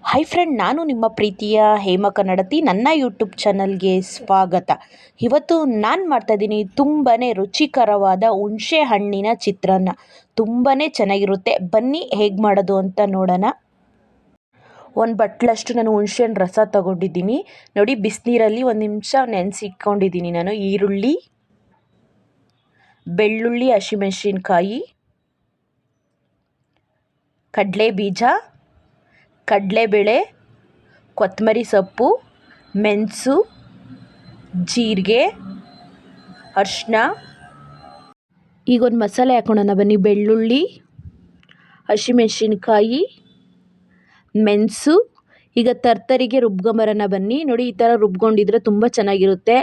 Hi friend, ನಾನು ನಿಮ್ಮ ಪ್ರೀತಿಯ ಹೇಮ ಕನ್ನಡತಿ. ನನ್ನ ಯೂಟ್ಯೂಬ್ ಚಾನಲ್ಗೆ ಸ್ವಾಗತ. ಇವತ್ತು ನಾನು ಮಾಡ್ತಾಯಿದ್ದೀನಿ ತುಂಬಾ ರುಚಿಕರವಾದ ಹುಣಸೆ ಹಣ್ಣಿನ ಚಿತ್ರಾನ್ನ. ತುಂಬಾ ಚೆನ್ನಾಗಿರುತ್ತೆ. ಬನ್ನಿ ಹೇಗೆ ಮಾಡೋದು ಅಂತ ನೋಡೋಣ. ಒಂದು ಬಟ್ಲಷ್ಟು ನಾನು ಹುಣಸೆ ಹಣ್ಣು ರಸ ತಗೊಂಡಿದ್ದೀನಿ. ನೋಡಿ, ಬಿಸಿನೀರಲ್ಲಿ ಒಂದು ನಿಮಿಷ ನೆನೆಸಿಟ್ಕೊಂಡಿದ್ದೀನಿ ನಾನು. ಈರುಳ್ಳಿ, ಬೆಳ್ಳುಳ್ಳಿ, ಹಸಿಮೆಣಸಿನ್ಕಾಯಿ, ಕಡಲೆ ಬೀಜ, ಕಡಲೆಬೇಳೆ, ಕೊತ್ತಂಬರಿ ಸೊಪ್ಪು, ಮೆಣಸು, ಜೀರಿಗೆ, ಅರಿಶಿನ. ಈಗ ಒಂದು ಮಸಾಲೆ ಹಾಕೋಣ ಬನ್ನಿ. ಬೆಳ್ಳುಳ್ಳಿ, ಹಸಿಮೆಣಸಿನ್ಕಾಯಿ, ಮೆಣಸು. ಈಗ ತರ್ತರಿಗೆ ರುಬ್ಕೊಂಬರೋಣ ಬನ್ನಿ. ನೋಡಿ, ಈ ಥರ ರುಬ್ಕೊಂಡಿದ್ರೆ ತುಂಬ ಚೆನ್ನಾಗಿರುತ್ತೆ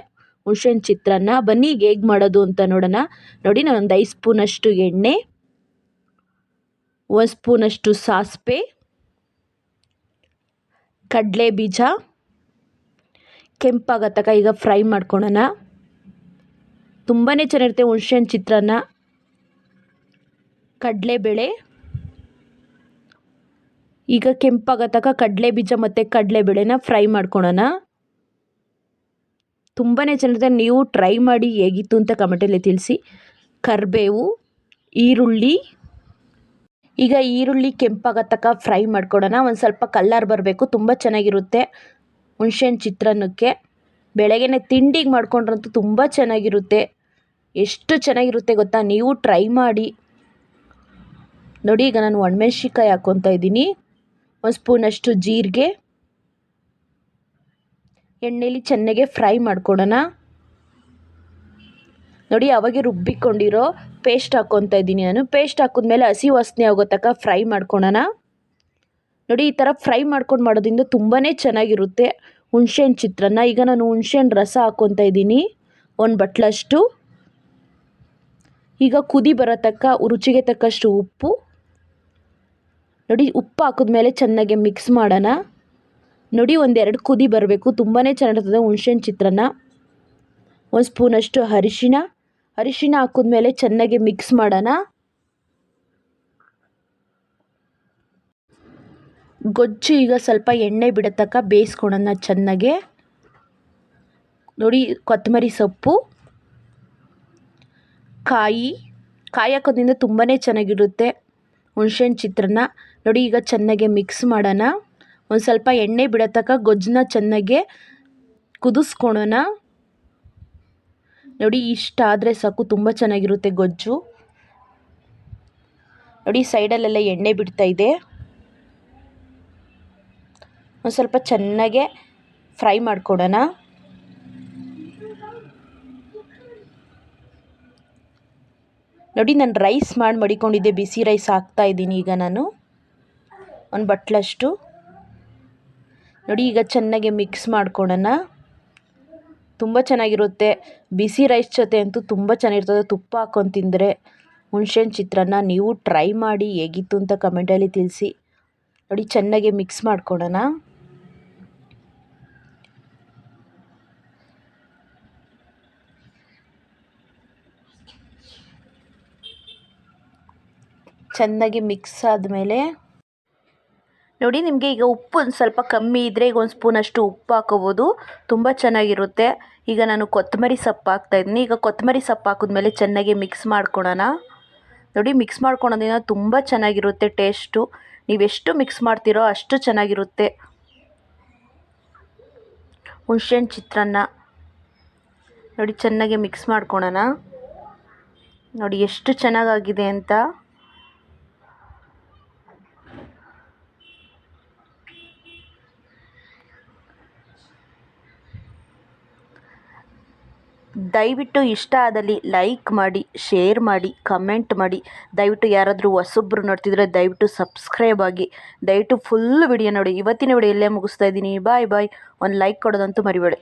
ಹುಣಸೆಹಣ್ಣು ಚಿತ್ರಾನ್ನ. ಬನ್ನಿ ಈಗ ಹೇಗೆ ಮಾಡೋದು ಅಂತ ನೋಡೋಣ. ನೋಡಿ, ನಾನು ಒಂದು 5 ಸ್ಪೂನಷ್ಟು ಎಣ್ಣೆ, 1 ಸ್ಪೂನಷ್ಟು ಸಾಸಿವೆ, ಕಡಲೆ ಬೀಜ ಕೆಂಪಾಗೋ ತನಕ ಈಗ ಫ್ರೈ ಮಾಡ್ಕೊಳ್ಳೋಣ. ತುಂಬಾ ಚೆನ್ನಾಗಿರುತ್ತೆ ಹುಣಸೆಹಣ್ಣು ಚಿತ್ರಾನ್ನ. ಕಡಲೆಬೇಳೆ ಈಗ ಕೆಂಪಾಗೋ ತನಕ ಕಡಲೆ ಬೀಜ ಮತ್ತು ಕಡಲೆಬೇಳೆನ ಫ್ರೈ ಮಾಡ್ಕೊಳ್ಳೋಣ. ತುಂಬಾ ಚೆನ್ನಾಗಿರುತ್ತೆ. ನೀವು ಟ್ರೈ ಮಾಡಿ ಹೇಗಿತ್ತು ಅಂತ ಕಮೆಂಟಲ್ಲಿ ತಿಳಿಸಿ. ಕರಿಬೇವು, ಈರುಳ್ಳಿ. ಈಗ ಈರುಳ್ಳಿ ಕೆಂಪಾಗೋ ತನಕ ಫ್ರೈ ಮಾಡ್ಕೊಳ್ಳೋಣ. ಒಂದು ಸ್ವಲ್ಪ ಕಲ್ಲರ್ ಬರಬೇಕು. ತುಂಬ ಚೆನ್ನಾಗಿರುತ್ತೆ ಹುಣಸೆಹಣ್ಣು ಚಿತ್ರಾನ್ನಕ್ಕೆ. ಬೆಳಗ್ಗೆನೆ ತಿಂಡಿಗೆ ಮಾಡ್ಕೊಂಡ್ರಂತೂ ತುಂಬ ಚೆನ್ನಾಗಿರುತ್ತೆ. ಎಷ್ಟು ಚೆನ್ನಾಗಿರುತ್ತೆ ಗೊತ್ತಾ, ನೀವು ಟ್ರೈ ಮಾಡಿ ನೋಡಿ. ಈಗ ನಾನು ಒಣಮೆಣ್ಸಿನ್ಕಾಯಿ ಹಾಕ್ಕೊತಾ ಇದ್ದೀನಿ. 1 ಸ್ಪೂನಷ್ಟು ಜೀರಿಗೆ, ಎಣ್ಣೆಲಿ ಚೆನ್ನಾಗೆ ಫ್ರೈ ಮಾಡ್ಕೊಳ್ಳೋಣ. ನೋಡಿ, ಅವಾಗೆ ರುಬ್ಬಿಕೊಂಡಿರೋ ಪೇಸ್ಟ್ ಹಾಕ್ಕೊತಾ ಇದ್ದೀನಿ ನಾನು. ಪೇಸ್ಟ್ ಹಾಕಿದ್ಮೇಲೆ ಹಸಿ ವಾಸನೆ ಆಗೋ ತನಕ ಫ್ರೈ ಮಾಡ್ಕೊಳ್ಳೋಣ. ನೋಡಿ, ಈ ಥರ ಫ್ರೈ ಮಾಡ್ಕೊಂಡು ಮಾಡೋದ್ರಿಂದ ತುಂಬಾ ಚೆನ್ನಾಗಿರುತ್ತೆ ಹುಣಸೆಹಣ್ಣು ಚಿತ್ರಾನ್ನ. ಈಗ ನಾನು ಹುಣಸೆಹಣ್ಣು ರಸ ಹಾಕ್ಕೊತಾ ಇದ್ದೀನಿ 1 ಬಟ್ಲಷ್ಟು. ಈಗ ಕುದಿ ಬರೋ ತನಕ ರುಚಿಗೆ ತಕ್ಕಷ್ಟು ಉಪ್ಪು. ನೋಡಿ, ಉಪ್ಪು ಹಾಕಿದ್ಮೇಲೆ ಚೆನ್ನಾಗಿ ಮಿಕ್ಸ್ ಮಾಡೋಣ. ನೋಡಿ, 1-2 ಕುದಿ ಬರಬೇಕು. ತುಂಬಾ ಚೆನ್ನಾಗಿರ್ತದೆ ಹುಣಸೆಹಣ್ಣು ಚಿತ್ರಾನ್ನ. 1 ಸ್ಪೂನಷ್ಟು ಅರಿಶಿನ ಹಾಕಿದ್ಮೇಲೆ ಚೆನ್ನಾಗಿ ಮಿಕ್ಸ್ ಮಾಡೋಣ. ಗೊಜ್ಜು ಈಗ ಸ್ವಲ್ಪ ಎಣ್ಣೆ ಬಿಡೋ ತನಕ ಬೇಯಿಸ್ಕೊಳ್ಳೋಣ ಚೆನ್ನಾಗೆ. ನೋಡಿ, ಕೊತ್ತಂಬರಿ ಸೊಪ್ಪು, ಕಾಯಿ ಹಾಕೋದ್ರಿಂದ ತುಂಬಾ ಚೆನ್ನಾಗಿರುತ್ತೆ ಹುಣಸೆಹಣ್ಣು ಚಿತ್ರಾನ್ನ. ನೋಡಿ, ಈಗ ಚೆನ್ನಾಗೆ ಮಿಕ್ಸ್ ಮಾಡೋಣ. ಒಂದು ಸ್ವಲ್ಪ ಎಣ್ಣೆ ಬಿಡೋ ತನಕ ಗೊಜ್ಜನ್ನ ಚೆನ್ನಾಗೆ ಕುದಿಸ್ಕೊಳ್ಳೋಣ. ನೋಡಿ, ಇಷ್ಟ ಆದರೆ ಸಾಕು. ತುಂಬ ಚೆನ್ನಾಗಿರುತ್ತೆ ಗೊಜ್ಜು. ನೋಡಿ, ಸೈಡಲ್ಲೆಲ್ಲ ಎಣ್ಣೆ ಬಿಡ್ತಾ ಇದೆ. ಒಂದು ಸ್ವಲ್ಪ ಚೆನ್ನಾಗೆ ಫ್ರೈ ಮಾಡ್ಕೊಡೋಣ. ನೋಡಿ, ನಾನು ರೈಸ್ ಮಡಿಕೊಂಡಿದ್ದೆ. ಬಿಸಿ ರೈಸ್ ಹಾಕ್ತಾ ಇದ್ದೀನಿ ಈಗ ನಾನು 1 ಬಟ್ಲಷ್ಟು. ನೋಡಿ, ಈಗ ಚೆನ್ನಾಗಿ ಮಿಕ್ಸ್ ಮಾಡ್ಕೊಳ್ಳೋಣ. ತುಂಬ ಚೆನ್ನಾಗಿರುತ್ತೆ. ಬಿಸಿ ರೈಸ್ ಜೊತೆ ಅಂತೂ ತುಂಬ ಚೆನ್ನಾಗಿರ್ತದೆ. ತುಪ್ಪ ಹಾಕ್ಕೊಂಡು ತಿಂದರೆ ಹುಣಸೆಹಣ್ಣು ಚಿತ್ರಾನ್ನ. ನೀವು ಟ್ರೈ ಮಾಡಿ ಹೇಗಿತ್ತು ಅಂತ ಕಮೆಂಟಲ್ಲಿ ತಿಳಿಸಿ. ನೋಡಿ, ಚೆನ್ನಾಗಿ ಮಿಕ್ಸ್ ಮಾಡ್ಕೊಳ್ಳೋಣ. ಚೆನ್ನಾಗಿ ಮಿಕ್ಸ್ ಆದಮೇಲೆ ನೋಡಿ, ನಿಮಗೆ ಈಗ ಉಪ್ಪು ಒಂದು ಸ್ವಲ್ಪ ಕಮ್ಮಿ ಇದ್ದರೆ ಈಗ 1 ಸ್ಪೂನಷ್ಟು ಉಪ್ಪು ಹಾಕೋಬೋದು. ತುಂಬ ಚೆನ್ನಾಗಿರುತ್ತೆ. ಈಗ ನಾನು ಕೊತ್ತಂಬರಿ ಸೊಪ್ಪು ಹಾಕ್ತಾಯಿದ್ದೀನಿ. ಈಗ ಕೊತ್ತಂಬರಿ ಸೊಪ್ಪು ಹಾಕಿದ್ಮೇಲೆ ಚೆನ್ನಾಗಿ ಮಿಕ್ಸ್ ಮಾಡ್ಕೊಳ್ಳೋಣ. ನೋಡಿ, ಮಿಕ್ಸ್ ಮಾಡ್ಕೊಳೋದ್ರಿಂದ ತುಂಬ ಚೆನ್ನಾಗಿರುತ್ತೆ ಟೇಸ್ಟು. ನೀವೆಷ್ಟು ಮಿಕ್ಸ್ ಮಾಡ್ತೀರೋ ಅಷ್ಟು ಚೆನ್ನಾಗಿರುತ್ತೆ ಹುಣಸೆಹಣ್ಣು ಚಿತ್ರಾನ್ನ. ನೋಡಿ, ಚೆನ್ನಾಗಿ ಮಿಕ್ಸ್ ಮಾಡ್ಕೊಳ್ಳೋಣ. ನೋಡಿ ಎಷ್ಟು ಚೆನ್ನಾಗಾಗಿದೆ ಅಂತ. ದಯವಿಟ್ಟು ಇಷ್ಟ ಆದಲ್ಲಿ ಲೈಕ್ ಮಾಡಿ, ಶೇರ್ ಮಾಡಿ, ಕಮೆಂಟ್ ಮಾಡಿ. ದಯವಿಟ್ಟು ಯಾರಾದರೂ ಹೊಸಬ್ರು ನೋಡ್ತಿದ್ರೆ ದಯವಿಟ್ಟು ಸಬ್ಸ್ಕ್ರೈಬ್ ಆಗಿ. ದಯವಿಟ್ಟು ಫುಲ್ ವಿಡಿಯೋ ನೋಡಿ. ಇವತ್ತಿನ ವಿಡಿಯೋ ಇಲ್ಲೇ ಮುಗಿಸ್ತಾ ಇದ್ದೀನಿ. ಬಾಯ್. ಒಂದು ಲೈಕ್ ಕೊಡೋದಂತೂ ಮರಿಬೇಡಿ.